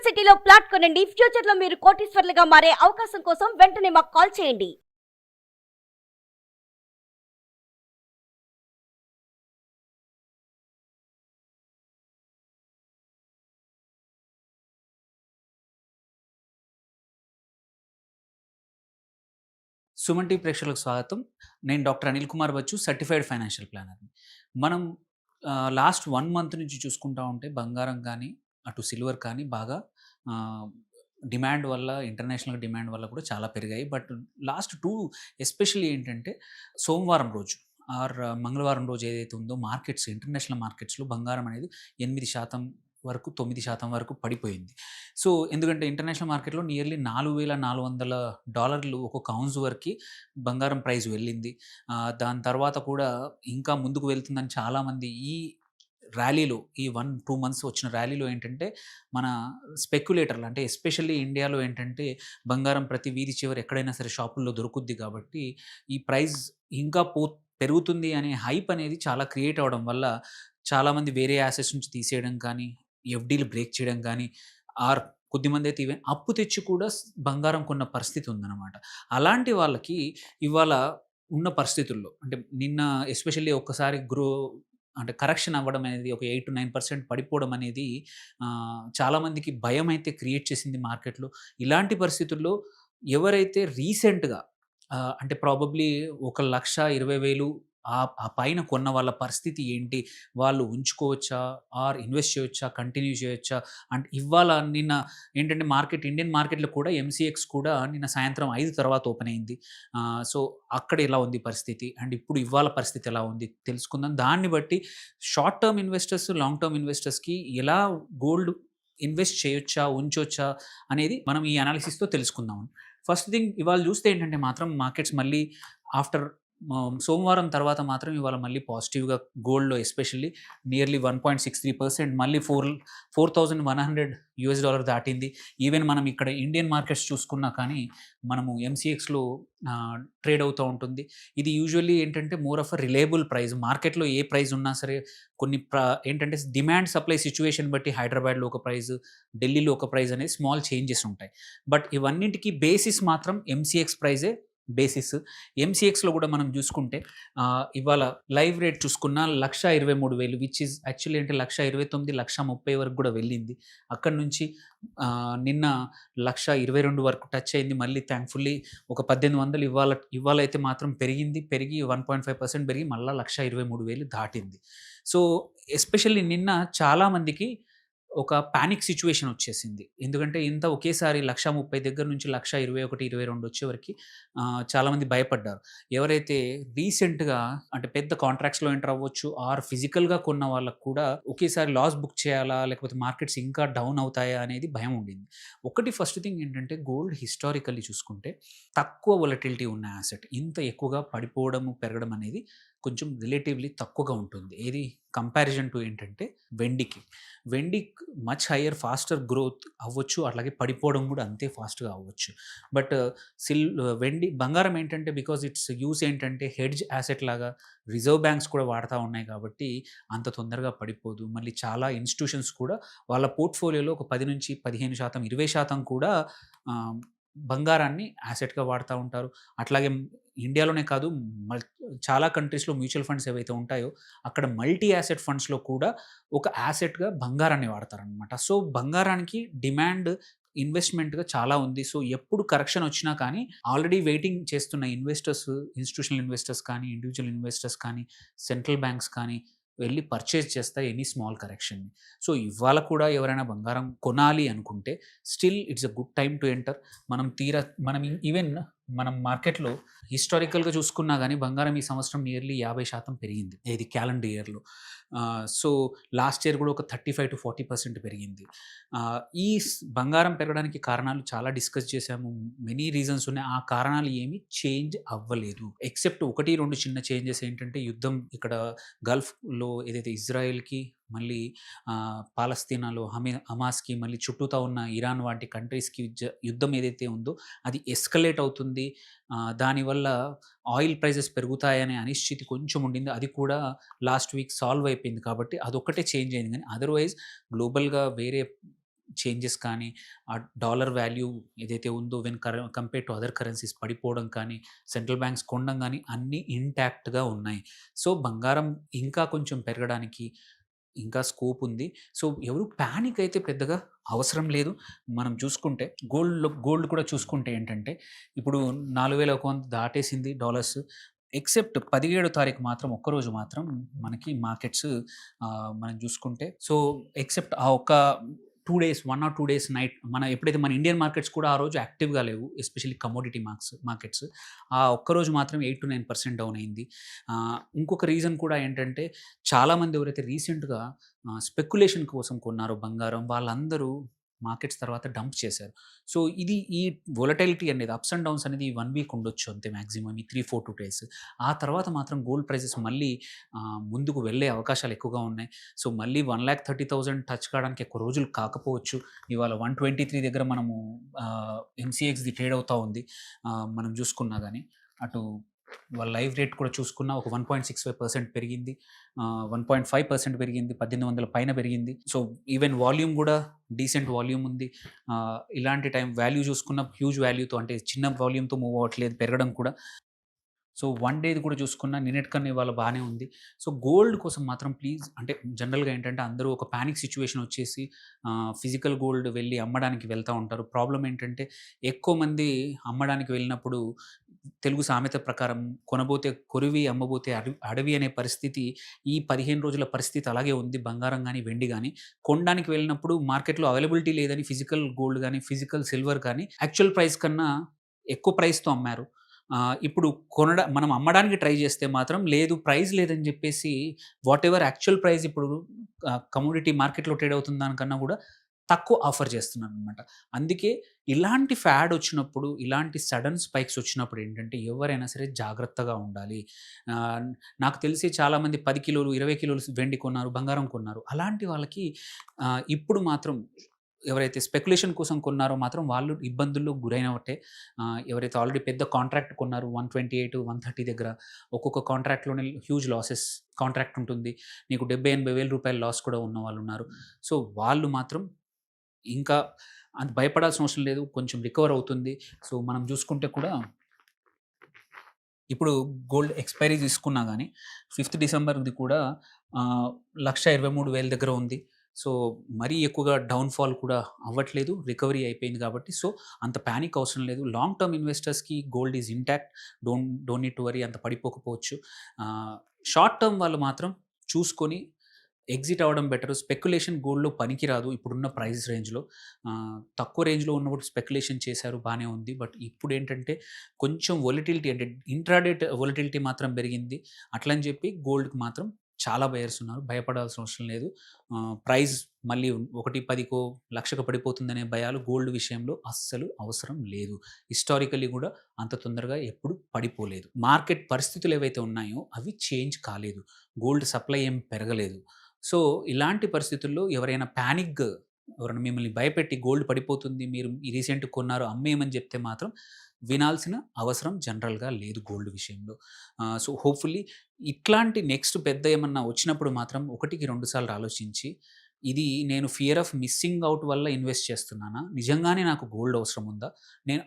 సిటీలో ప్లాట్ కొనండి. ఫ్యూచర్ లో మీరు కోటీశ్వర్లుగా మారే అవకాశం కోసం వెంటనే మాకు కాల్ చేయండి. సుమన్ టీవీ ప్రేక్షకులకు స్వాగతం. నేను doctor Anil Kumar Bachchu, certified financial ప్లానర్‌ని. మనం లాస్ట్ 1 మంత్ నుంచి చూసుకుంటా ఉంటే బంగారం కానీ, అటు సిల్వర్ కానీ బాగా ఆహ్, డిమాండ్ వల్ల ఇంటర్నేషనల్ డిమాండ్ వల్ల కూడా చాలా పెరిగాయి. బట్ లాస్ట్ 2 ఎస్పెషల్లీ ఏంటంటే సోమవారం రోజు మంగళవారం రోజు ఏదైతే ఉందో ఇంటర్నేషనల్ మార్కెట్స్‌లో బంగారం అనేది 8% వరకు, 9% వరకు పడిపోయింది. సో, ఎందుకంటే ఇంటర్నేషనల్ మార్కెట్‌లో నియర్లీ $4,400 ఒక్కొక్క ఔన్స్ వరకి బంగారం ప్రైస్ వెళ్ళింది. దాని తర్వాత కూడా ఇంకా ముందుకు వెళ్తుందని చాలామంది ఈ ర్యాలీలో ఈ 1, 2 మంత్స్ వచ్చిన ర్యాలీలో ఏంటంటే, మన స్పెక్యులేటర్లు అంటే ఎస్పెషల్లీ ఇండియాలో ఏంటంటే, బంగారం ప్రతి వీధి చివర ఎక్కడైనా సరే షాపుల్లో దొరుకుద్ది కాబట్టి, ఈ ప్రైస్ ఇంకా పెరుగుతుంది అనే హైప్ అనేది చాలా క్రియేట్ అవ్వడం వల్ల చాలామంది వేరే యాసెట్స్ నుంచి తీసేయడం కానీ, ఎఫ్‌డీలు బ్రేక్ చేయడం గానీ, ఆర్ కొద్దిమందైతే ఈవెన్ అప్పు తెచ్చి కూడా బంగారం కొన్న పరిస్థితి ఉందన్నమాట. అలాంటి వాళ్ళకి ఇవాళ ఉన్న పరిస్థితుల్లో అంటే నిన్న ఎస్పెషల్లీ ఒక్కసారి అంటే కరెక్షన్ అవ్వడం అనేది ఒక 8-9% పడిపోవడం అనేది చాలామందికి భయమైతే క్రియేట్ చేసింది మార్కెట్‌లో. ఇలాంటి పరిస్థితుల్లో ఎవరైతే రీసెంట్‌గా అంటే ప్రాబబ్లీ 1,20,000 ఆ పైన కొన్న వాళ్ళ పరిస్థితి ఏంటి? వాళ్ళు ఉంచుకోవచ్చా? ఆర్ ఇన్వెస్ట్ చేయొచ్చా? కంటిన్యూ చేయొచ్చా? అంటే నిన్న ఏంటంటే ఇండియన్ మార్కెట్‌లో కూడా ఎంసీఎక్స్ కూడా నిన్న సాయంత్రం 5 తర్వాత ఓపెన్ అయింది. సో, అక్కడ ఎలా ఉంది పరిస్థితి? అండ్ ఇప్పుడు ఇవాళ పరిస్థితి ఎలా ఉంది? తెలుసుకుందాం. దాన్ని బట్టి short term investors, long term ఇన్వెస్టర్స్‌కి ఎలా గోల్డ్ ఇన్వెస్ట్ చేయొచ్చా? ఉంచొచ్చా? అనేది మనం ఈ అనాలిసిస్‌తో తెలుసుకుందాం. ఫస్ట్ థింగ్ ఇవాళ చూస్తే ఏంటంటే మాత్రం మార్కెట్స్ మళ్ళీ ఆఫ్టర్ సోమవారం తర్వాత మాత్రం ఇవాళ మళ్ళీ పాజిటివ్‌గా గోల్డ్‌లో ఎస్పెషల్లీ నియర్లీ 1.63% మళ్ళీ $4,100 దాటింది. ఈవెన్ మనం ఇక్కడ ఇండియన్ మార్కెట్స్ చూసుకున్నా కానీ మనము ఎంసీఎక్స్‌లో ట్రేడ్ అవుతూ ఉంటుంది. ఇది యూజువల్లీ ఏంటంటే more of a reliable price. మార్కెట్‌లో ఏ ప్రైస్ ఉన్నా సరే కొన్ని ఏంటంటే డిమాండ్ సప్లై సిట్యుయేషన్ బట్టి హైదరాబాద్‌లో ఒక ప్రైస్, ఢిల్లీలో ఒక ప్రైస్ అనేది స్మాల్ చేంజెస్ ఉంటాయి. బట్ ఇవన్నిటికి బేసిస్ మాత్రం ఎంసీఎక్స్ ప్రైజే బేసిస్. ఎంసీఎక్స్‌లో కూడా మనం చూసుకుంటే ఇవాళ లైవ్ రేట్ చూసుకున్న 1,23,000 విచ్ ఈస్ యాక్చువల్లీ అంటే 1,29,000, 1,30,000 వరకు కూడా వెళ్ళింది. అక్కడి నుంచి నిన్న 1,22,000 వరకు టచ్ అయింది. మళ్ళీ థాంక్‌ఫుల్లీ ఒక 1,800 ఇవాళైతే మాత్రం పెరిగి 1.5% పెరిగి మళ్ళా 1,23,000 దాటింది. సో, ఎస్పెషల్లీ నిన్న చాలా మందికి ఒక పానిక్ సిట్యుయేషన్ వచ్చేసింది. ఎందుకంటే ఇంత ఒకేసారి 1,30,000 దగ్గర నుంచి 1,21,000, 22 వచ్చేవరకి చాలామంది భయపడ్డారు. ఎవరైతే రీసెంట్‌గా అంటే పెద్ద కాంట్రాక్ట్స్‌లో ఎంటర్ అవ్వచ్చు ఆర్ ఫిజికల్‌గా కొన్న వాళ్ళకి కూడా ఒకేసారి లాస్ బుక్ చేయాలా? లేకపోతే మార్కెట్స్ ఇంకా డౌన్ అవుతాయా? అనేది భయం ఉండింది. ఫస్ట్ థింగ్ ఏంటంటే గోల్డ్ హిస్టారికల్లీ చూసుకుంటే తక్కువ వొలటిలిటీ ఉన్న యాసెట్. ఇంత ఎక్కువగా పడిపోవడము, పెరగడం అనేది కొంచెం రిలేటివ్‌లీ తక్కువగా ఉంటుంది. ఏది కంపారిజన్ టు ఏంటంటే వెండికి. వెండి మచ్ హైయర్ ఫాస్టర్ గ్రోత్ అవ్వచ్చు. అట్లాగే పడిపోవడం కూడా అంతే ఫాస్ట్‌గా అవ్వచ్చు. బట్ బంగారం ఏంటంటే బికాజ్ ఇట్స్ యూజ్ ఏంటంటే హెడ్జ్ యాసెట్ లాగా రిజర్వ్ బ్యాంక్స్ కూడా వాడతా ఉన్నాయి కాబట్టి అంత తొందరగా పడిపోదు. మళ్ళీ చాలా ఇన్‌స్టిట్యూషన్స్ కూడా వాళ్ళ పోర్ట్‌ఫోలియోలో ఒక 10-15%, 20% కూడా ఆహ్, బంగారాన్ని యాసెట్‌గా వాడతా ఉంటారు. అట్లాగే ఇండియాలోనే కాదు మల్ చాలా కంట్రీస్‌లో మ్యూచువల్ ఫండ్స్ ఏవైతే ఉంటాయో అక్కడ మల్టీ యాసెట్ ఫండ్స్‌లో కూడా ఒక యాసెట్‌గా బంగారాన్ని వాడతారనమాట. సో, బంగారానికి డిమాండ్ ఇన్వెస్ట్‌మెంట్‌గా చాలా ఉంది. సో, ఎప్పుడు కరెక్షన్ వచ్చినా కానీ ఆల్రెడీ వెయిటింగ్ చేస్తున్న ఇన్‌స్టిట్యూషనల్ ఇన్వెస్టర్స్ కానీ, ఇండివిడ్యువల్ ఇన్వెస్టర్స్ కానీ, సెంట్రల్ బ్యాంక్స్ కానీ వెళ్లి పర్చేజ్ చేస్తాయి ఎనీ స్మాల్ కరెక్షన్‌ని. సో, ఇవాళ కూడా ఎవరైనా బంగారం కొనాలి అనుకుంటే still it's a good time to enter. మనం ఈవెన్ మనం మార్కెట్‌లో హిస్టారికల్‌గా చూసుకున్నా గానీ బంగారం ఈ సంవత్సరం నియర్లీ 50% పెరిగింది. ఏది క్యాలెండర్ ఇయర్‌లో. సో, లాస్ట్ ఇయర్ కూడా ఒక 35-40% పెరిగింది. బంగారం పెరగడానికి కారణాలు చాలా డిస్కస్ చేశాము. మెనీ రీజన్స్ ఉన్నాయి. ఆ కారణాలు ఏమి చేంజ్ అవ్వలేదు. ఎక్సెప్ట్ 1, 2 చిన్న చేంజెస్ ఏంటంటే యుద్ధం ఇక్కడ గల్ఫ్‌లో ఏదైతే ఇజ్రాయెల్‌కి మళ్ళీ పాలస్తీనాలో హమాస్‌కి మళ్ళీ చుట్టూతా ఉన్న ఇరాన్ వంటి కంట్రీస్‌కి యుద్ధం ఏదైతే ఉందో అది ఎస్కలేట్ అవుతుంది. దానివల్ల ఆయిల్ ప్రైసెస్ పెరుగుతాయనే అనిశ్చితి కొంచెం ఉండింది. అది కూడా లాస్ట్ వీక్ సాల్వ్ అయిపోయింది కాబట్టి అదొక్కటే చేంజ్ అయింది గానీ అదర్‌వైజ్ గ్లోబల్‌గా వేరే చేంజెస్ కానీ, ఆ డాలర్ వాల్యూ ఏదైతే ఉందో కంపేర్ టు అదర్ కరెన్సీస్ పడిపోవడం కానీ, సెంట్రల్ బ్యాంక్స్ కొనడం గానీ అన్నీ ఇంటాక్ట్‌గా ఉన్నాయి. సో, బంగారం ఇంకా కొంచెం పెరగడానికి ఇంకా స్కోప్ ఉంది. సో, ఎవరు పానిక్ అయితే పెద్దగా అవసరం లేదు. మనం చూసుకుంటే గోల్డ్ కూడా చూసుకుంటే ఏంటంటే, ఇప్పుడు 4100 దాటేసింది డాలర్స్. ఎక్సెప్ట్ 17 తారీఖు మాత్రం ఒక్కరోజు మాత్రం మనకి మార్కెట్స్ మనం చూసుకుంటే సో, ఎక్సెప్ట్ ఆ ఒక్క 2 డేస్ 1 ఆర్ 2 డేస్ నైట్ ఎప్పుడైతే మన ఇండియన్ మార్కెట్స్ కూడా ఆ రోజు యాక్టివ్‌గా లేవు. Especially commodity markets. ఆ ఒక్కరోజు మాత్రం 8-9% డౌన్ అయింది. ఇంకొక రీజన్ కూడా ఏంటంటే చాలామంది ఎవరైతే రీసెంట్‌గా స్పెక్యులేషన్ కోసం కొన్నారో బంగారం వాళ్ళందరూ మార్కెట్స్ తర్వాత డంప్ చేశారు. సో, ఈ వొలటిలిటీ అనేది అప్స్ అండ్ డౌన్స్ అనేది 1 వీక్ ఉండొచ్చు అంతే మాక్సిమం ఈ 3-4 డేస్. ఆ తర్వాత మాత్రం గోల్డ్ ప్రైసెస్ మళ్ళీ ముందుకు వెళ్ళే అవకాశాలు ఎక్కువగా ఉన్నాయి. సో, మళ్ళీ 1,30,000 టచ్ కావడానికి ఎక్కువ రోజులు కాకపోవచ్చు. ఇవాళ 123 దగ్గర మనము ఎంసీఎక్స్‌ది ట్రేడ్ అవుతా ఉంది. మనం చూసుకున్నా గాని అటు వాళ్ళ లైవ్ రేట్ కూడా చూసుకున్నా ఒక 1.65% పెరిగింది. 1.5% పెరిగింది. 1800 పైన పెరిగింది. సో, ఈవెన్ వాల్యూమ్ గూడా డీసెంట్ వాల్యూమ్ ఉంది. ఇలాంటి వాల్యూ చూసుకున్న హ్యూజ్ వాల్యూతో అంటే చిన్న వాల్యూమ్‌తో మూవ్ అవ్వట్లేదు పెరగడం కూడా. సో, 1 డేది కూడా చూసుకున్నా నిన్నటి కన్నా ఇవాళ బానే ఉంది. సో, గోల్డ్ కోసం మాత్రం ప్లీజ్ అంటే జనరల్‌గా ఏంటంటే అందరూ ఒక పానిక్ సిట్యుయేషన్ వచ్చేసి ఫిజికల్ గోల్డ్ వెళ్లి అమ్మడానికి వెళ్తా ఉంటారు. ప్రాబ్లమ్ ఏంటంటే ఎక్కువ మంది అమ్మడానికి వెళ్ళినప్పుడు తెలుగు సామెత ప్రకారం కొనబోతే కొరివి, అమ్మబోతే అడవి అనే పరిస్థితి ఈ 15 రోజుల పరిస్థితి అలాగే ఉంది. బంగారం గాని, వెండి గాని. కొనడానికి వెళ్ళినప్పుడు మార్కెట్‌లో అవైలబిలిటీ లేదని ఫిజికల్ గోల్డ్ గాని, ఫిజికల్ సిల్వర్ గాని యాక్చువల్ ప్రైస్ కన్నా ఎక్కువ ప్రైస్‌తో అమ్మారు. ఇప్పుడు మనం అమ్మడానికి ట్రై చేస్తే మాత్రం లేదు ప్రైస్ లేదని చెప్పేసి వాటెవర్ యాక్చువల్ ప్రైస్ ఇప్పుడు కమోడిటీ మార్కెట్‌లో ట్రేడ్ అవుతున్న దానికన్నా కూడా తక్కువ ఆఫర్ చేస్తున్నారనమాట. అందుకే ఇలాంటి ఫ్యాడ్ వచ్చినప్పుడు, ఇలాంటి సడెన్ స్పైక్స్ వచ్చినప్పుడు ఏంటంటే ఎవరైనా సరే జాగ్రత్తగా ఉండాలి. ఆహ్, నాకు తెలిసి చాలామంది 10 కిలోలు, 20 కిలోలు వెండి కొన్నారు, బంగారం కొన్నారు. అలాంటి వాళ్ళకి ఇప్పుడు మాత్రం ఎవరైతే స్పెక్యులేషన్ కోసం కొన్నారో మాత్రం వాళ్ళు ఇబ్బందుల్లో గురైనట్టే. ఎవరైతే ఆల్రెడీ పెద్ద కాంట్రాక్ట్ కొన్నారో 128, 130 దగ్గర ఒక్కొక్క కాంట్రాక్ట్‌లోనే హ్యూజ్ లాసెస్ కాంట్రాక్ట్ ఉంటుంది. నీకు 70,000, 80,000 రూపాయల లాస్ కూడా ఉన్నవాళ్ళున్నారు. సో, వాళ్ళు మాత్రం ఇంకా అంత భయపడాల్సిన అవసరం లేదు. కొంచెం రికవర్ అవుతుంది. సో, మనం చూసుకుంటే కూడా ఇప్పుడు గోల్డ్ ఎక్స్‌పైరీ తీసుకున్నా గాని 5థ్ డిసెంబర్‌ది కూడా 1,23,000 దగ్గర ఉంది. సో, మరీ ఎక్కువగా డౌన్‌ఫాల్ కూడా అవ్వట్లేదు. రికవరీ అయిపోయింది కాబట్టి సో, అంత పానిక్ అవసరం లేదు. లాంగ్ టర్మ్ ఇన్వెస్టర్స్‌కి gold is intact. Don't need to worry అంత పడిపోకపోవచ్చు. షార్ట్ టర్మ్ వాళ్ళు మాత్రం చూసుకొని ఎగ్జిట్ అవ్వడం బెటరు. స్పెక్యులేషన్ గోల్డ్‌లో పనికిరాదు ఇప్పుడున్న ప్రైస్ రేంజ్‌లో. తక్కువ రేంజ్‌లో ఉన్నప్పుడు స్పెక్యులేషన్ చేశారు బానే ఉంది. బట్ ఇప్పుడేంటంటే కొంచెం వొలటిలిటీ అంటే ఇంట్రాడే వొలటిలిటీ మాత్రం పెరిగింది. అట్లని చెప్పి గోల్డ్‌కి మాత్రం చాలా బయర్స్ ఉన్నారు. భయపడాల్సిన అవసరం లేదు. ప్రైస్ మళ్ళీ 1,10కో, 1,00,000కో పడిపోతుందనే భయాలు గోల్డ్ విషయంలో అస్సలు అవసరం లేదు. హిస్టారికల్లీ గూడా అంత తొందరగా ఎప్పుడు పడిపోలేదు. మార్కెట్ పరిస్థితులు ఏవైతే ఉన్నాయో అవి చేంజ్ కాలేదు. గోల్డ్ సప్లై ఏం పెరగలేదు. సో, ఇలాంటి పరిస్థితుల్లో ఎవరైనా మిమ్మల్ని భయపెట్టి గోల్డ్ పడిపోతుంది. మీరు రీసెంట్‌గా కొన్నారు అమ్మేయమని చెప్తే మాత్రం వినాల్సిన అవసరం జనరల్‌గా లేదు గోల్డ్ విషయంలో. సో, హోప్‌ఫుల్లీ ఇట్లాంటి నెక్స్ట్ పెద్ద ఏమన్నా వచ్చినప్పుడు మాత్రం ఒకటికి 2 సార్లు ఆలోచించి, ఇది నేను ఫియర్ ఆఫ్ మిస్సింగ్ ఔట్ వల్ల ఇన్వెస్ట్ చేస్తున్నానా? నిజంగానే నాకు గోల్డ్ అవసరం ఉందా? నేను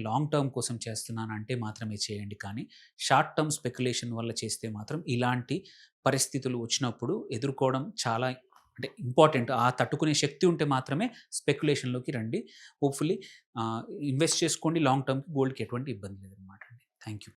లాంగ్ టర్మ్ కోసం చేస్తున్నానా అంటే మాత్రమే చేయండి. కానీ షార్ట్ టర్మ్ స్పెక్యులేషన్ వల్ల చేస్తే మాత్రం ఇలాంటి పరిస్థితులు వచ్చినప్పుడు ఎదుర్కోవడం చాలా అంటే ఇంపార్టెంట్. తట్టుకునే శక్తి ఉంటే మాత్రమే స్పెక్యులేషన్‌లోకి రండి. హోప్‌ఫుల్లీ ఇన్వెస్ట్ చేసుకోండి లాంగ్ టర్మ్‌కి గోల్డ్‌కి ఎటువంటి ఇబ్బంది లేదనమాట అండి. Thank you.